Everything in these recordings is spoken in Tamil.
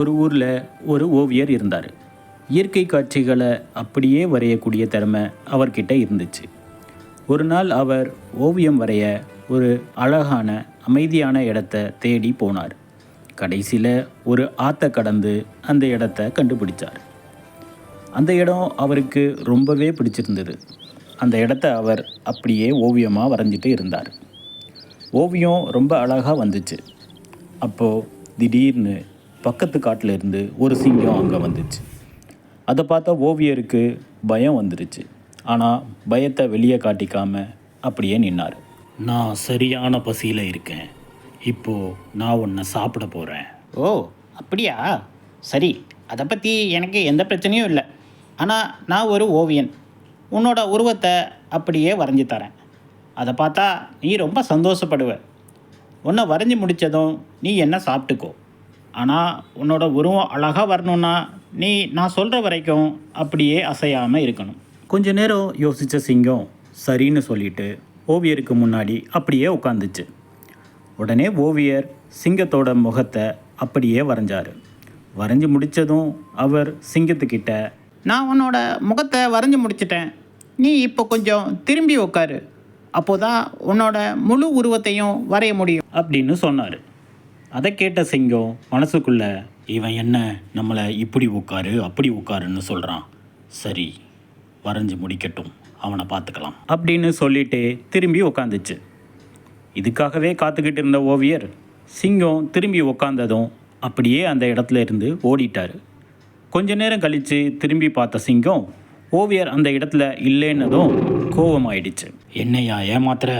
ஒரு ஊரில் ஒரு ஓவியர் இருந்தார். இயற்கை காட்சிகளை அப்படியே வரையக்கூடிய திறமை அவர்கிட்ட இருந்துச்சு. ஒரு நாள் அவர் ஓவியம் வரைய ஒரு அழகான அமைதியான இடத்த தேடி போனார். கடைசியில் ஒரு ஆற்றை கடந்து அந்த இடத்த கண்டுபிடிச்சார். அந்த இடம் அவருக்கு ரொம்பவே பிடிச்சிருந்தது. அந்த இடத்த அவர் அப்படியே ஓவியமாக வரைஞ்சிட்டு இருந்தார். ஓவியம் ரொம்ப அழகாக வந்துச்சு. அப்போது திடீர்னு பக்கத்து காட்டில் இருந்து ஒரு சிங்கம் அங்கே வந்துச்சு. அதை பார்த்த ஓவியருக்கு பயம் வந்துருச்சு. ஆனால் பயத்தை வெளியே காட்டிக்காமல் அப்படியே நின்னார். நான் சரியான பசியில் இருக்கேன். இப்போது நான் உன்னை சாப்பிட போகிறேன். ஓ, அப்படியா? சரி, அதை பற்றி எனக்கு எந்த பிரச்சனையும் இல்லை. ஆனால் நான் ஒரு ஓவியன். உன்னோட உருவத்தை அப்படியே வரைஞ்சி தரேன். அதை பார்த்தா நீ ரொம்ப சந்தோஷப்படுவ. உன்னை வரைஞ்சி முடித்ததும் நீ என்ன சாப்பிட்டுக்கோ. ஆனால் உன்னோட உருவம் அழகாக வரணுன்னா நீ நான் சொல்கிற வரைக்கும் அப்படியே அசையாமல் இருக்கணும். கொஞ்ச நேரம் யோசித்த சிங்கம் சரின்னு சொல்லிட்டு ஓவியருக்கு முன்னாடி அப்படியே உட்காந்துச்சு. உடனே ஓவியர் சிங்கத்தோட முகத்தை அப்படியே வரைஞ்சார். வரைஞ்சி முடித்ததும் அவர் சிங்கத்துக்கிட்ட, நான் உன்னோட முகத்தை வரைஞ்சி முடிச்சிட்டேன். நீ இப்போ கொஞ்சம் திரும்பி உட்காரு. அப்போதான் உன்னோட முழு உருவத்தையும் வரைய முடியும் அப்படின்னு சொன்னார். அதை கேட்ட சிங்கம் மனசுக்குள்ள, இவன் என்ன நம்மளை இப்படி உட்காரு அப்படி உட்காருன்னு சொல்கிறான், சரி வரைஞ்சி முடிக்கட்டும், அவனை பார்த்துக்கலாம் அப்படின்னு சொல்லிட்டு திரும்பி உட்காந்துச்சு. இதுக்காகவே காத்துக்கிட்டு இருந்த ஓவியர் சிங்கம் திரும்பி உட்காந்ததும் அப்படியே அந்த இடத்துல இருந்து ஓடிட்டார். கொஞ்ச நேரம் கழித்து திரும்பி பார்த்த சிங்கம் ஓவியர் அந்த இடத்துல இல்லைன்னதும் கோபமாயிடுச்சு. என்னையா ஏமாத்துற,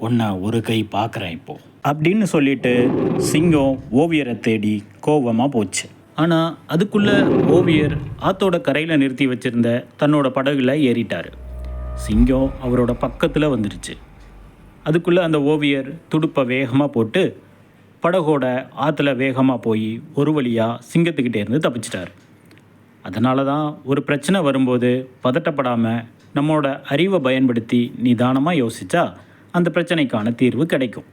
உன்னை ஒரு கை பார்க்குறேன் இப்போ அப்படின்னு சொல்லிட்டு சிங்கம் ஓவியரை தேடி கோபமாக போச்சு. ஆனால் அதுக்குள்ளே ஓவியர் ஆத்தோட கரையில் நிறுத்தி வச்சுருந்த தன்னோட படகுல ஏறிட்டார். சிங்கம் அவரோட பக்கத்தில் வந்துருச்சு. அதுக்குள்ளே அந்த ஓவியர் துடுப்பை வேகமாக போட்டு படகோட ஆற்றுல வேகமாக போய் ஒரு வழியாக சிங்கத்துக்கிட்டே இருந்து தப்பிச்சிட்டார். அதனால தான் ஒரு பிரச்சனை வரும்போது பதட்டப்படாமல் நம்மளோட அறிவை பயன்படுத்தி நிதானமாக யோசித்தா அந்த பிரச்சனைக்கான தீர்வு கிடைக்கும்.